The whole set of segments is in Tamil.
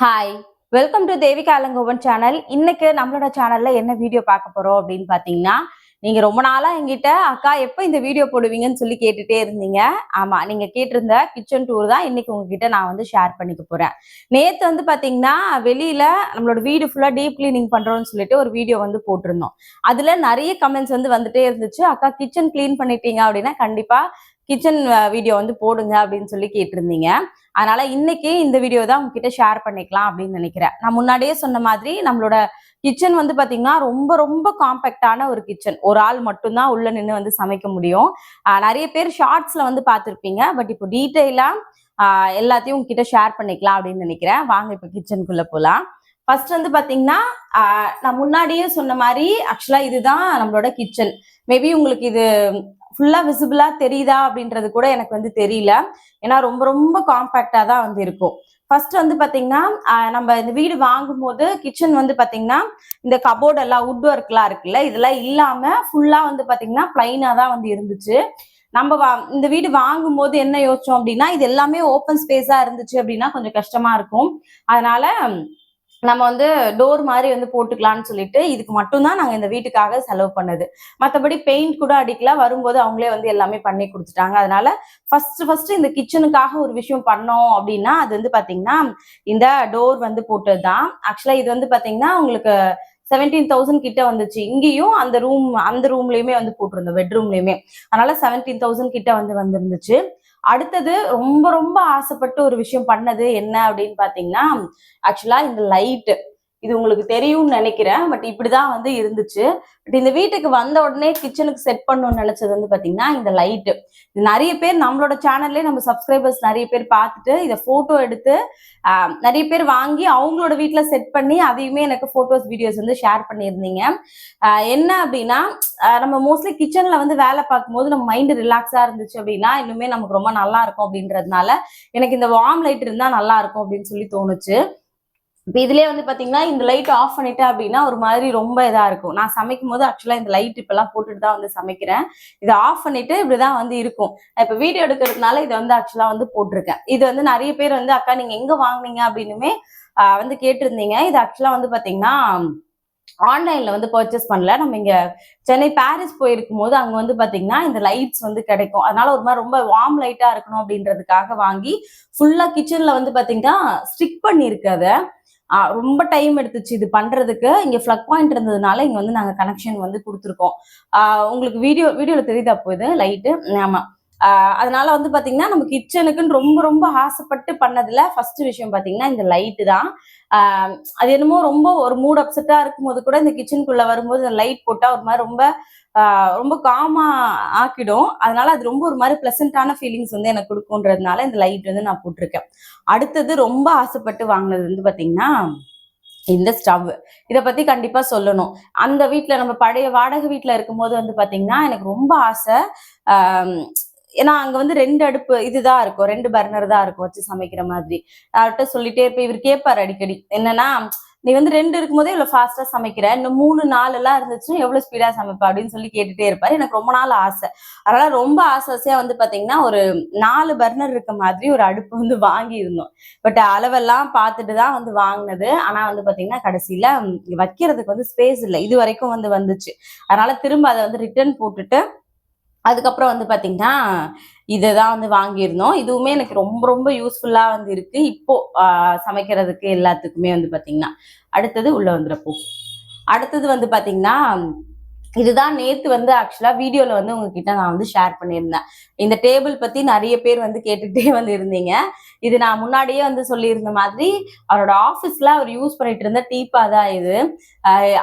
Hi, welcome to Devika Elangovan channel. இன்னைக்கு நம்மளோட சேனல்ல என்ன வீடியோ பார்க்க போறோம் அப்படின்னு பாத்தீங்கன்னா, நீங்க ரொம்ப நாளா என்கிட்ட அக்கா எப்ப இந்த வீடியோ போடுவீங்கன்னு சொல்லி கேட்டுட்டே இருந்தீங்க. ஆமா, நீங்க கேட்டிருந்த கிச்சன் டூர் தான் இன்னைக்கு உங்ககிட்ட நான் வந்து ஷேர் பண்ணிக்க போறேன். நேத்து வந்து பாத்தீங்கன்னா வெளியில நம்மளோட வீடு ஃபுல்லா டீப் கிளீனிங் பண்றோம்னு சொல்லிட்டு ஒரு வீடியோ வந்து போட்டிருந்தோம். அதுல நிறைய கமெண்ட்ஸ் வந்து வந்துட்டே இருந்துச்சு. அக்கா கிச்சன் கிளீன் பண்ணிட்டீங்க அப்படின்னா கண்டிப்பா கிச்சன் வீடியோ வந்து போடுங்க அப்படின்னு சொல்லி கேட்டிருந்தீங்க. அதனால இன்னைக்கு இந்த வீடியோ தான் உங்ககிட்ட ஷேர் பண்ணிக்கலாம் அப்படின்னு நினைக்கிறேன். நான் முன்னாடியே சொன்ன மாதிரி நம்மளோட கிச்சன் வந்து பாத்தீங்கன்னா ரொம்ப ரொம்ப காம்பேக்டான ஒரு கிச்சன். ஒரு ஆள் மட்டும்தான் உள்ள நின்று வந்து சமைக்க முடியும். நிறைய பேர் ஷார்ட்ஸ்ல வந்து பார்த்துருப்பீங்க. பட் இப்போ டீட்டெயிலா எல்லாத்தையும் உங்ககிட்ட ஷேர் பண்ணிக்கலாம் அப்படின்னு நினைக்கிறேன். வாங்க இப்போ கிச்சனுக்குள்ள போலாம். ஃபர்ஸ்ட் வந்து பாத்தீங்கன்னா நான் முன்னாடியே சொன்ன மாதிரி ஆக்சுவலா இதுதான் நம்மளோட கிச்சன். மேபி உங்களுக்கு இது ஃபுல்லா விசிபிளா தெரியுதா அப்படின்றது கூட எனக்கு வந்து தெரியல. ஏன்னா ரொம்ப ரொம்ப காம்பேக்டா தான் வந்து இருக்கும். ஃபர்ஸ்ட் வந்து பாத்தீங்கன்னா நம்ம இந்த வீடு வாங்கும் போது கிச்சன் வந்து பாத்தீங்கன்னா இந்த கபோர்ட் எல்லாம் வுட் ஒர்க்லாம் இருக்குல்ல, இதெல்லாம் இல்லாம ஃபுல்லா வந்து பாத்தீங்கன்னா பிளைனா தான் வந்து இருந்துச்சு. நம்ம இந்த வீடு வாங்கும் போது என்ன யோசிச்சோம் அப்படின்னா, இது எல்லாமே ஓப்பன் ஸ்பேஸா இருந்துச்சு அப்படின்னா கொஞ்சம் கஷ்டமா இருக்கும். அதனால நம்ம வந்து டோர் மாதிரி வந்து போட்டுக்கலாம்னு சொல்லிட்டு இதுக்கு மட்டும்தான் நாங்க இந்த வீட்டுக்காக செலவு பண்ணது. மற்றபடி பெயிண்ட் கூட அடிக்கல. வரும்போது அவங்களே வந்து எல்லாமே பண்ணி கொடுத்துட்டாங்க. அதனால ஃபர்ஸ்ட் இந்த கிச்சனுக்காக ஒரு விஷயம் பண்ணோம் அப்படின்னா அது வந்து பாத்தீங்கன்னா இந்த டோர் வந்து போட்டதுதான். ஆக்சுவலா இது வந்து பாத்தீங்கன்னா உங்களுக்கு 17,000 கிட்ட வந்துச்சு. இங்கேயும் அந்த ரூம்லயுமே வந்து போட்டிருந்தோம், பெட்ரூம்லயுமே. அதனால 17,000 கிட்ட வந்து வந்திருந்துச்சு. அடுத்தது ரொம்ப ரொம்ப ஆசைப்பட்டு ஒரு விஷயம் பண்ணது என்ன அப்படின்னு பாத்தீங்கன்னா, ஆக்சுவலா இந்த லைட். இது உங்களுக்கு தெரியும்னு நினைக்கிறேன். பட் இப்படிதான் வந்து இருந்துச்சு. பட் இந்த வீட்டுக்கு வந்த உடனே கிச்சனுக்கு செட் பண்ணணும்னு நினைச்சது வந்து பாத்தீங்கன்னா இந்த லைட். நிறைய பேர் நம்மளோட சேனல்லே நம்ம சப்ஸ்கிரைபர்ஸ் நிறைய பேர் பார்த்துட்டு இதை போட்டோ எடுத்து நிறைய பேர் வாங்கி அவங்களோட வீட்டுல செட் பண்ணி அதையுமே எனக்கு போட்டோஸ் வீடியோஸ் வந்து ஷேர் பண்ணியிருந்தீங்க. என்ன அப்படின்னா நம்ம மோஸ்ட்லி கிச்சன்ல வந்து வேலை பார்க்கும்போது நம்ம மைண்ட் ரிலாக்ஸா இருந்துச்சு அப்படின்னா இன்னுமே நமக்கு ரொம்ப நல்லா இருக்கும் அப்படின்றதுனால எனக்கு இந்த வார்ம் லைட் இருந்தா நல்லா இருக்கும் அப்படின்னு சொல்லி தோணுச்சு. இப்போ இதுலயே வந்து பாத்தீங்கன்னா இந்த லைட் ஆஃப் பண்ணிட்டேன் அப்படின்னா ஒரு மாதிரி ரொம்ப இதா இருக்கும். நான் சமைக்கும் போது ஆக்சுவலா இந்த லைட் இப்பெல்லாம் போட்டுட்டு தான் வந்து சமைக்கிறேன். இதை ஆஃப் பண்ணிட்டு இப்படிதான் வந்து இருக்கும். இப்ப வீடியோ எடுக்கிறதுனால இதை வந்து ஆக்சுவலா வந்து போட்டிருக்கேன். இது வந்து நிறைய பேர் வந்து அக்கா நீங்க எங்க வாங்குனீங்க அப்படின்னுமே வந்து கேட்டிருந்தீங்க. இது ஆக்சுவலா வந்து பாத்தீங்கன்னா ஆன்லைன்ல வந்து பர்ச்சேஸ் பண்ணல. நம்ம இங்க சென்னை பாரிஸ் போயிருக்கும் போது அங்க வந்து பாத்தீங்கன்னா இந்த லைட்ஸ் வந்து கிடைக்கும். அதனால ஒரு மாதிரி ரொம்ப வார்ம் லைட்டா இருக்கணும் அப்படின்றதுக்காக வாங்கி ஃபுல்லா கிச்சன்ல வந்து பாத்தீங்கன்னா ஸ்டிக் பண்ணிருக்கு. அதை ரொம்ப டைம் எடுத்துச்சு இது பண்றதுக்கு. இங்க பிளக் பாயிண்ட் இருந்ததுனால இங்க வந்து நாங்க கனெக்ஷன் வந்து கொடுத்துருக்கோம். உங்களுக்கு வீடியோல தெரியுதா போகுது லைட்டு? ஆமா. அதனால வந்து பாத்தீங்கன்னா நம்ம கிச்சனுக்குன்னு ரொம்ப ரொம்ப ஆசைப்பட்டு பண்ணதுல ஃபர்ஸ்ட் விஷயம் பாத்தீங்கன்னா இந்த லைட்டு தான். அது என்னமோ ரொம்ப ஒரு மூட் அப்செட்டா இருக்கும்போது கூட இந்த கிச்சனுக்குள்ள வரும்போது இந்த லைட் போட்டா ஒரு மாதிரி ரொம்ப ரொம்ப காமா ஆக்கிடும். அதனால அது ரொம்ப ஒரு மாதிரி பிளசண்டான ஃபீலிங்ஸ் வந்து எனக்கு கொடுக்கும்ன்றதுனால இந்த லைட் வந்து நான் போட்டிருக்கேன். அடுத்தது ரொம்ப ஆசைப்பட்டு வாங்கினது வந்து பாத்தீங்கன்னா இந்த ஸ்டவ். இதை பத்தி கண்டிப்பா சொல்லணும். அந்த வீட்டுல நம்ம பழைய வாடகை வீட்டுல இருக்கும்போது வந்து பாத்தீங்கன்னா எனக்கு ரொம்ப ஆசை. ஏன்னா அங்க வந்து 2 அடுப்பு இதுதான் இருக்கும், 2 பர்னர் தான் இருக்கும் வச்சு சமைக்கிற மாதிரி. அவர்கிட்ட சொல்லிட்டே இருப்பேன். இவர் கேட்பாரு அடிக்கடி, என்னன்னா நீ வந்து 2 இருக்கும்போதே இவ்வளவு ஃபாஸ்டா சமைக்கிற, இன்னும் 3 4 எல்லாம் இருந்துச்சுன்னா எவ்வளவு ஸ்பீடா சமைப்ப அப்படின்னு சொல்லி கேட்டுட்டே இருப்பாரு. எனக்கு ரொம்ப நாள் ஆசை. அதனால ரொம்ப ஆசையா வந்து பாத்தீங்கன்னா ஒரு 4 பர்னர் இருக்க மாதிரி ஒரு அடுப்பு வந்து வாங்கி இருந்தோம். பட் அளவெல்லாம் பார்த்துட்டு தான் வந்து வாங்கினது. ஆனா வந்து பாத்தீங்கன்னா கடைசியில வைக்கிறதுக்கு வந்து ஸ்பேஸ் இல்லை. இது வரைக்கும் வந்து வந்துச்சு. அதனால திரும்ப அதை வந்து ரிட்டர்ன் போட்டுட்டு அதுக்கப்புறம் வந்து பாத்தீங்கன்னா இதுதான் வந்து வாங்கியிருந்தோம். இதுவுமே எனக்கு ரொம்ப ரொம்ப யூஸ்ஃபுல்லா வந்து இருக்கு இப்போ சமைக்கிறதுக்கு எல்லாத்துக்குமே வந்து பாத்தீங்கன்னா. அடுத்தது உள்ள வந்துடுறப்போ அடுத்தது வந்து பாத்தீங்கன்னா இதுதான் நேத்து வந்து ஆக்சுவலா வீடியோல வந்து உங்ககிட்ட நான் வந்து ஷேர் பண்ணியிருந்தேன். இந்த டேபிள் பத்தி நிறைய பேர் வந்து கேட்டுட்டே வந்து இருந்தீங்க. இது நான் முன்னாடியே வந்து சொல்லியிருந்த மாதிரி அவரோட ஆபீஸ்ல அவர் யூஸ் பண்ணிட்டு இருந்த டீப்பா தான் இது.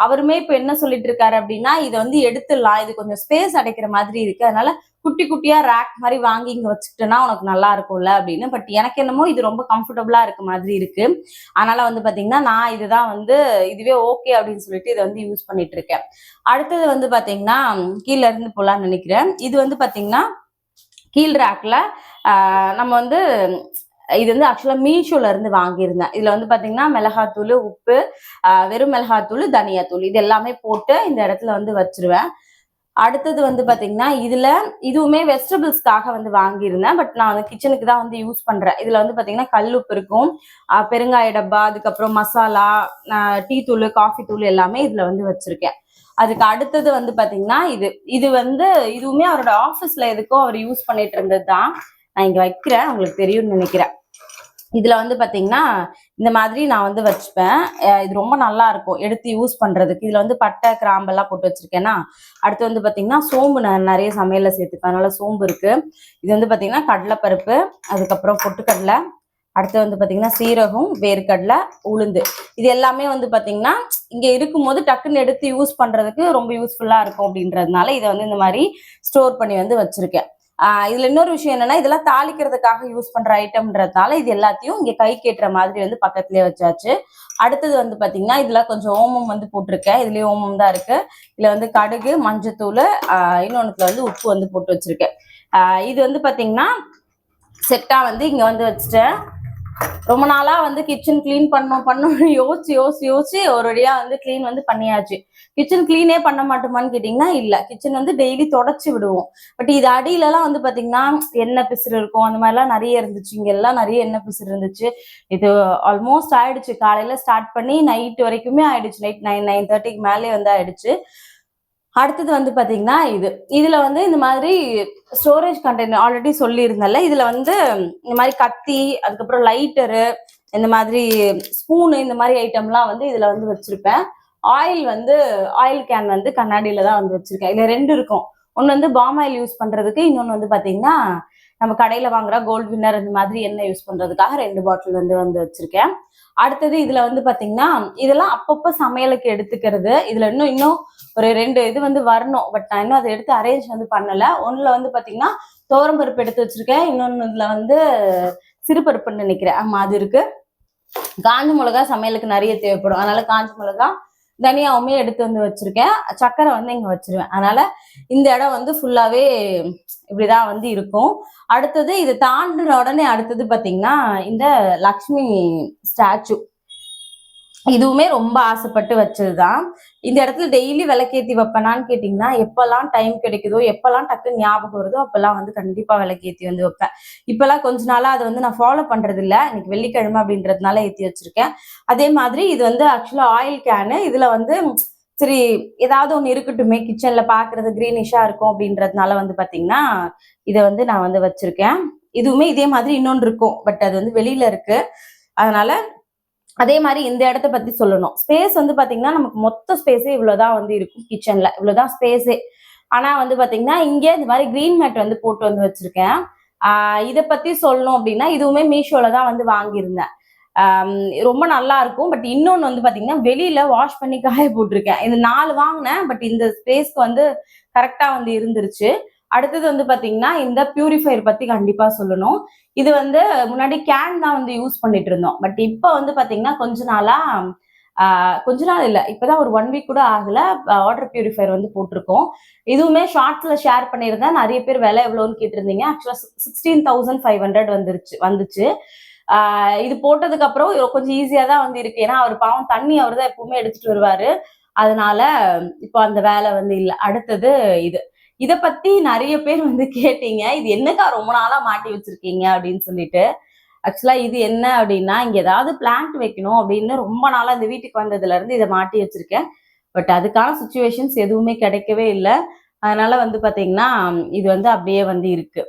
அவருமே இப்ப என்ன சொல்லிட்டு இருக்காரு அப்படின்னா இதை வந்து எடுத்துடலாம், இது கொஞ்சம் ஸ்பேஸ் அடைக்கிற மாதிரி இருக்கு, அதனால குட்டி குட்டியா ரேக் மாதிரி வாங்கி இங்க வச்சுக்கிட்டோன்னா உனக்கு நல்லா இருக்கும்ல அப்படின்னு. பட் எனக்கு என்னமோ இது ரொம்ப கம்ஃபர்டபுளா இருக்க மாதிரி இருக்கு. அதனால வந்து பாத்தீங்கன்னா நான் இதுதான் வந்து இதுவே ஓகே அப்படின்னு சொல்லிட்டு இதை வந்து யூஸ் பண்ணிட்டு இருக்கேன். அடுத்தது வந்து பாத்தீங்கன்னா கீழே இருந்து போலான்னு நினைக்கிறேன். இது வந்து பாத்தீங்கன்னா கீழ் ரேக்ல நம்ம வந்து இது வந்து ஆக்சுவலா மீஷோல இருந்து வாங்கியிருந்தேன். இதுல வந்து பாத்தீங்கன்னா மிளகாத்தூள், உப்பு, வெறும் மிளகாத்தூள், தனியாத்தூள் இது எல்லாமே போட்டு இந்த இடத்துல வந்து வச்சிருவேன். அடுத்தது வந்து பாத்தீங்கன்னா இதுவுமே வெஜிடபிள்ஸ்க்காக வந்து வாங்கியிருந்தேன். பட் நான் வந்து கிச்சனுக்கு தான் வந்து யூஸ் பண்றேன். இதுல வந்து பாத்தீங்கன்னா கல்லுப்பு இருக்கும், பெருங்காய டப்பா, அதுக்கப்புறம் மசாலா, டீ தூள், காஃபி தூள் எல்லாமே இதுல வந்து வச்சிருக்கேன். அதுக்கு அடுத்தது வந்து பாத்தீங்கன்னா இது வந்து இதுவுமே அவரோட ஆபீஸ்ல எதுக்கோ அவர் யூஸ் பண்ணிட்டு இருந்தது தான். நான் இங்க வைக்கிறேன், உங்களுக்கு தெரியும்னு நினைக்கிறேன். இதுல வந்து பாத்தீங்கன்னா இந்த மாதிரி நான் வந்து வச்சுப்பேன். இது ரொம்ப நல்லா இருக்கும் எடுத்து யூஸ் பண்றதுக்கு. இதுல வந்து பட்டை, கிராம்பெல்லாம் போட்டு வச்சிருக்கேன்னா. அடுத்து வந்து பாத்தீங்கன்னா சோம்பு நான் நிறைய சமையல்ல சேர்த்துப்பேன், அதனால சோம்பு இருக்கு. இது வந்து பாத்தீங்கன்னா கடலைப்பருப்பு, அதுக்கப்புறம் பொட்டுக்கடலை, அடுத்து வந்து பாத்தீங்கன்னா சீரகம், வேர்க்கடலை, உளுந்து. இது எல்லாமே வந்து பாத்தீங்கன்னா இங்க இருக்கும்போது டக்குன்னு எடுத்து யூஸ் பண்றதுக்கு ரொம்ப யூஸ்ஃபுல்லா இருக்கும் அப்படின்றதுனால இதை வந்து இந்த மாதிரி ஸ்டோர் பண்ணி வந்து வச்சிருக்கேன். இதுல இன்னொரு விஷயம் என்னன்னா, இதெல்லாம் தாளிக்கிறதுக்காக யூஸ் பண்ற ஐட்டம்ன்றதுனால இது எல்லாத்தையும் இங்க கை கேட்டுற மாதிரி வந்து பக்கத்துலயே வச்சாச்சு. அடுத்தது வந்து பாத்தீங்கன்னா இதுல கொஞ்சம் ஓமம் வந்து போட்டிருக்கேன். இதுலயும் ஓமம் தான் இருக்கு. இதுல வந்து கடுகு, மஞ்சத்தூள், இன்னொன்னுல வந்து உப்பு வந்து போட்டு வச்சிருக்கேன். இது வந்து பாத்தீங்கன்னா செட்டா வந்து இங்க வந்து வச்சுட்டேன். ரொம்ப நாளா வந்து கிச்சன் கிளீன் பண்ணணும்னு யோசிச்சு ஒரு வழியா வந்து கிளீன் வந்து பண்ணியாச்சு. கிச்சன் கிளீனே பண்ண மாட்டோமான்னு கேட்டீங்கன்னா இல்ல, கிச்சன் வந்து டெய்லி தொடச்சு விடுவோம். பட் இது அடியில எல்லாம் வந்து பாத்தீங்கன்னா எண்ணெய் பிசுறு இருக்கும், அந்த மாதிரி எல்லாம் நிறைய இருந்துச்சு. இங்க எல்லாம் நிறைய எண்ணெய் பிசுறு இருந்துச்சு. இது ஆல்மோஸ்ட் ஆயிடுச்சு. காலையில ஸ்டார்ட் பண்ணி நைட் வரைக்குமே ஆயிடுச்சு. நைட் 9:30க்கு மேலே வந்து ஆயிடுச்சு. அடுத்தது வந்து பாத்தீங்கன்னா இதுல வந்து இந்த மாதிரி ஸ்டோரேஜ் கண்டெய்னர் ஆல்ரெடி சொல்லியிருந்தேன்ல. இதுல வந்து இந்த மாதிரி கத்தி, அதுக்கப்புறம் லைட்டரு, இந்த மாதிரி ஸ்பூனு, இந்த மாதிரி ஐட்டம்லாம் வந்து இதுல வந்து வச்சிருப்பேன். ஆயில் கேன் வந்து கண்ணாடியில தான் வந்து வச்சிருக்கேன். இதுல 2 இருக்கும். ஒன்னு வந்து பாம் ஆயில் யூஸ் பண்றதுக்கு, இன்னொன்னு வந்து பாத்தீங்கன்னா நம்ம கடையில வாங்குற கோல்ட் வின்னர் இந்த மாதிரி எண்ணெய் யூஸ் பண்றதுக்காக 2 பாட்டில் வந்து வச்சிருக்கேன். அடுத்தது இதுல வந்து பாத்தீங்கன்னா இதெல்லாம் அப்பப்ப சமையலுக்கு எடுத்துக்கிறது. இதுல இன்னும் ஒரு 2 இது வந்து வரணும். பட் நான் இன்னும் அதை எடுத்து அரேஞ்ச் வந்து பண்ணல. ஒண்ணுல வந்து பாத்தீங்கன்னா துவரம் பருப்பு எடுத்து வச்சிருக்கேன். இன்னொன்னுல வந்து சிறுபருப்புன்னு நினைக்கிறேன். ஆமா, அது இருக்கு. காஞ்ச மிளகா சமையலுக்கு நிறைய தேவைப்படும், அதனால காஞ்ச மிளகா, தனியாவுமே எடுத்து வந்து வச்சிருக்கேன். சக்கரை வந்து இங்க வச்சிருவேன். அதனால இந்த இடம் வந்து ஃபுல்லாவே இப்படிதான் வந்து இருக்கும். அடுத்தது இது தாண்டின உடனே அடுத்தது பாத்தீங்கன்னா இந்த லக்ஷ்மி ஸ்டாச்சு. இதுவுமே ரொம்ப ஆசைப்பட்டு வச்சதுதான். இந்த இடத்துல டெய்லி விளக்கேத்தி வைப்பேனான்னு கேட்டீங்கன்னா எப்பெல்லாம் டைம் கிடைக்குதோ, எப்பெல்லாம் டக்குன்னு ஞாபகம் வருதோ அப்பெல்லாம் வந்து கண்டிப்பா விளக்கேத்தி வந்து வைப்பேன். இப்பெல்லாம் கொஞ்ச நாளா அதை வந்து நான் ஃபாலோ பண்றது இல்ல. இன்னைக்கு வெள்ளிக்கிழமை அப்படின்றதுனால ஏத்தி வச்சிருக்கேன். அதே மாதிரி இது வந்து ஆக்சுவலா ஆயில் கேனு. இதுல வந்து சரி ஏதாவது ஒண்ணு இருக்கட்டுமே, கிச்சன்ல பாக்குறது கிரீனிஷா இருக்கும் அப்படின்றதுனால வந்து பாத்தீங்கன்னா இதை வந்து நான் வந்து வச்சிருக்கேன். இதுவுமே இதே மாதிரி இன்னொன்று இருக்கும், பட் அது வந்து வெளியில இருக்கு. அதனால அதே மாதிரி இந்த இடத்த பத்தி சொல்லணும். ஸ்பேஸ் வந்து பாத்தீங்கன்னா நமக்கு மொத்த ஸ்பேஸே இவ்வளவுதான் வந்து இருக்கும். கிச்சன்ல இவ்வளவுதான் ஸ்பேஸே. ஆனா வந்து பாத்தீங்கன்னா இங்க இந்த மாதிரி கிரீன் மேட் வந்து போட்டு வந்து வச்சிருக்கேன். இதை பத்தி சொல்லணும் அப்படின்னா இதுவுமே மீஷோல தான் வந்து வாங்கியிருந்தேன். ரொம்ப நல்லா இருக்கும். பட் இன்னொன்னு வந்து பாத்தீங்கன்னா வெளியில வாஷ் பண்ணி காய போட்டிருக்கேன். இது 4 வாங்கினேன். பட் இந்த ஸ்பேஸ்க்கு வந்து கரெக்டா வந்து இருந்துருச்சு. அடுத்தது வந்து பாத்தீங்கன்னா இந்த பியூரிஃபையர் பத்தி கண்டிப்பா சொல்லணும். இது வந்து முன்னாடி கேன் தான் வந்து யூஸ் பண்ணிட்டு இருந்தோம். பட் இப்ப வந்து பாத்தீங்கன்னா கொஞ்ச நாள் இல்ல, இப்பதான் ஒரு 1 வீக் கூட ஆகல, வாட்டர் பியூரிஃபையர் வந்து போட்டிருக்கோம். இதுவுமே ஷார்ட்ஸ்ல ஷேர் பண்ணியிருந்தேன். நிறைய பேர் விலை எவ்வளவுன்னு கேட்டிருந்தீங்க. ஆக்சுவலா 16,500 வந்துச்சு. இது போட்டதுக்கு அப்புறம் கொஞ்சம் ஈஸியா தான் வந்து இருக்கு. ஏன்னா அவர் பாவம் தண்ணி அவர் தான் எப்பவுமே எடுத்துட்டு வருவாரு. அதனால இப்போ அந்த வேலை வந்து இல்லை. அடுத்தது இதை பத்தி நிறைய பேர் வந்து கேட்டீங்க, இது என்னக்கா ரொம்ப நாளா மாட்டி வச்சிருக்கீங்க அப்படின்னு சொல்லிட்டு. ஆக்சுவலா இது என்ன அப்படின்னா, இங்க ஏதாவது பிளான்ட் வைக்கணும் அப்படின்னு ரொம்ப நாளா இந்த வீட்டுக்கு வந்ததுல இருந்து இதை மாட்டி வச்சிருக்கேன். பட் அதுக்கான சுச்சுவேஷன்ஸ் எதுவுமே கிடைக்கவே இல்லை. அதனால வந்து பாத்தீங்கன்னா இது வந்து அப்படியே வந்து இருக்கு.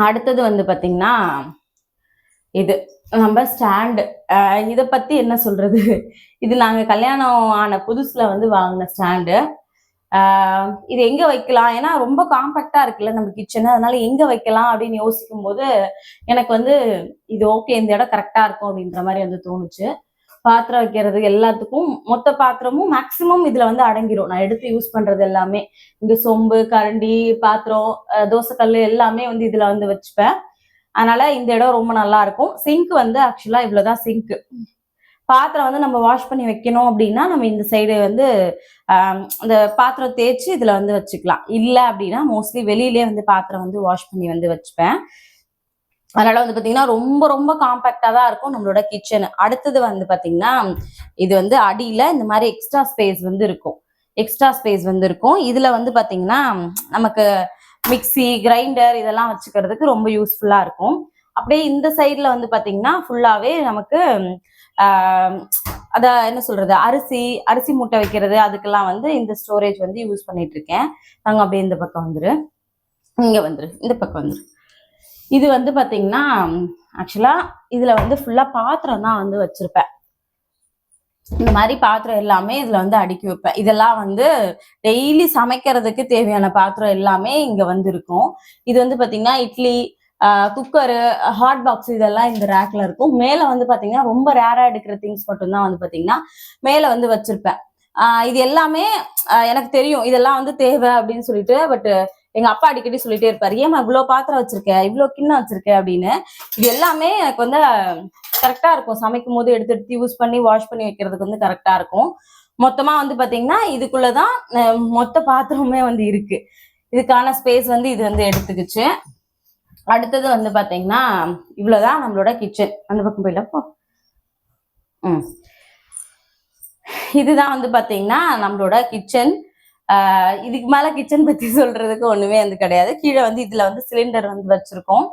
அடுத்தது வந்து பாத்தீங்கன்னா இது நம்ம ஸ்டாண்டு. இதை பத்தி என்ன சொல்றது, இது நாங்க கல்யாணம் ஆன புதுசுல வந்து வாங்கின ஸ்டாண்டு. இது எங்க வைக்கலாம், ஏன்னா ரொம்ப காம்பாக்டா இருக்குல்ல நம்ம கிச்சனு, அதனால எங்க வைக்கலாம் அப்படின்னு யோசிக்கும் போது எனக்கு வந்து இது ஓகே, இந்த இடம் கரெக்டா இருக்கும் அப்படின்ற மாதிரி வந்து தோணுச்சு. பாத்திரம் வைக்கிறது எல்லாத்துக்கும் மொத்த பாத்திரமும் மேக்சிமம் இதுல வந்து அடங்கிரும். நான் எடுத்து யூஸ் பண்றது எல்லாமே இங்க சொம்பு, கரண்டி, பாத்திரம், தோசைக்கல் எல்லாமே வந்து இதுல வந்து வச்சுப்பேன். அதனால இந்த இடம் ரொம்ப நல்லா இருக்கும். சிங்க் வந்து ஆக்சுவலா இவ்வளவுதான் சிங்க். பாத்திரம் வந்து நம்ம வாஷ் பண்ணி வைக்கணும் அப்படின்னா நம்ம இந்த சைடு வந்து அந்த பாத்திரம் தேய்ச்சி இதுல வந்து வச்சுக்கலாம். இல்லை அப்படின்னா மோஸ்ட்லி வெளியிலே வந்து பாத்திரம் வந்து வாஷ் பண்ணி வந்து வச்சுப்பேன். அதனால வந்து பாத்தீங்கன்னா ரொம்ப ரொம்ப காம்பாக்டா தான் இருக்கும் நம்மளோட கிச்சன். அடுத்தது வந்து பாத்தீங்கன்னா இது வந்து அடியில இந்த மாதிரி எக்ஸ்ட்ரா ஸ்பேஸ் வந்து இருக்கும். எக்ஸ்ட்ரா ஸ்பேஸ் வந்து இருக்கும். இதுல வந்து பாத்தீங்கன்னா நமக்கு மிக்சி கிரைண்டர் இதெல்லாம் வச்சுக்கிறதுக்கு ரொம்ப யூஸ்ஃபுல்லா இருக்கும். அப்படியே இந்த சைட்ல வந்து பாத்தீங்கன்னா ஃபுல்லாவே நமக்கு அத என்ன சொல்றது அரிசி மூட்டை வைக்கிறது அதுக்கெல்லாம் வந்து இந்த ஸ்டோரேஜ் வந்து யூஸ் பண்ணிட்டு இருக்கேன். நாங்க அப்படியே இந்த பக்கம் வந்துரு, இங்க வந்துரு, இந்த பக்கம் வந்துரு. இது வந்து பாத்தீங்கன்னா ஆக்சுவலா இதுல வந்து ஃபுல்லா பாத்திரம் தான் வந்து வச்சிருப்பேன். இந்த மாதிரி பாத்திரம் எல்லாமே இதுல வந்து அடுக்கி வைப்பேன். இதெல்லாம் வந்து டெய்லி சமைக்கிறதுக்கு தேவையான பாத்திரம் எல்லாமே இங்க வந்து இருக்கும். இது வந்து பாத்தீங்கன்னா இட்லி குக்கரு ஹாட் பாக்ஸ் இதெல்லாம் இந்த ரேக்ல இருக்கும். மேல வந்து பாத்தீங்கன்னா ரொம்ப ரேரா எடுக்கிற திங்ஸ் மட்டும்தான் வந்து பாத்தீங்கன்னா மேல வந்து வச்சிருப்பேன். இது எல்லாமே எனக்கு தெரியும் இதெல்லாம் வந்து தேவை அப்படின்னு சொல்லிட்டு. பட் எங்க அப்பா அடிக்கடி சொல்லிட்டே இருப்பாரு, ஏமா இவ்வளவு பாத்திரம் வச்சிருக்க, இவ்வளவு கிண்ணம் வச்சிருக்க அப்படின்னு. இது எல்லாமே எனக்கு வந்து கரெக்டா இருக்கும். சமைக்கும் போது எடுத்து யூஸ் பண்ணி வாஷ் பண்ணி வைக்கிறதுக்கு வந்து கரெக்டா இருக்கும். மொத்தமா வந்து பாத்தீங்கன்னா இதுக்குள்ளதான் மொத்த பாத்திரமே வந்து இருக்கு. இதுக்கான ஸ்பேஸ் வந்து இது வந்து எடுத்துக்கிச்சு. அடுத்தது வந்து பாத்தீங்கன்னா இவ்வளவுதான் நம்மளோட கிச்சன். அந்த பக்கம் போயிடப்போ. இதுதான் வந்து பாத்தீங்கன்னா நம்மளோட கிச்சன். இதுக்கு மேல கிச்சன் பத்தி சொல்றதுக்கு ஒண்ணுமே வந்து கிடையாது. கீழே வந்து இதுல வந்து சிலிண்டர் வந்து வச்சிருக்கோம்.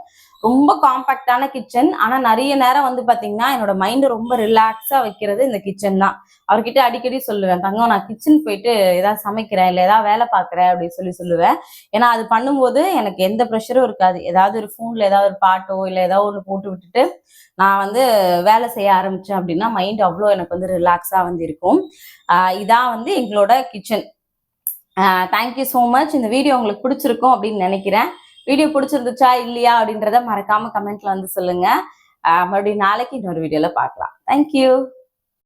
ரொம்ப காம்பாக்டான கிச்சன். ஆனா நிறைய நேரம் வந்து பாத்தீங்கன்னா என்னோட மைண்ட் ரொம்ப ரிலாக்ஸா வைக்கிறது இந்த கிச்சன் தான். அவர்கிட்ட அடிக்கடி சொல்லுவேன், தங்கம் நான் கிச்சன் போயிட்டு ஏதாவது சமைக்கிறேன் இல்ல ஏதாவது வேலை பார்க்குறேன் அப்படின்னு சொல்லுவேன். ஏன்னா அது பண்ணும்போது எனக்கு எந்த ப்ரெஷரும் இருக்காது. ஏதாவது ஒரு ஃபோன்ல ஏதாவது ஒரு பாட்டோ இல்லை ஏதாவது ஒன்று போட்டு விட்டுட்டு நான் வந்து வேலை செய்ய ஆரம்பிச்சேன் அப்படின்னா மைண்ட் அவ்வளோ எனக்கு வந்து ரிலாக்ஸா வந்து இருக்கும். இதான் வந்து எங்களோட கிச்சன். Thank you so much. இந்த வீடியோ உங்களுக்கு பிடிச்சிருக்கும் அப்படின்னு நினைக்கிறேன். வீடியோ பிடிச்சிருந்துச்சா இல்லையா அப்படின்றத மறக்காம கமெண்ட்ல வந்து சொல்லுங்க. மறுபடியும் நாளைக்கு இன்னொரு வீடியோல பார்க்கலாம். தேங்க்யூ.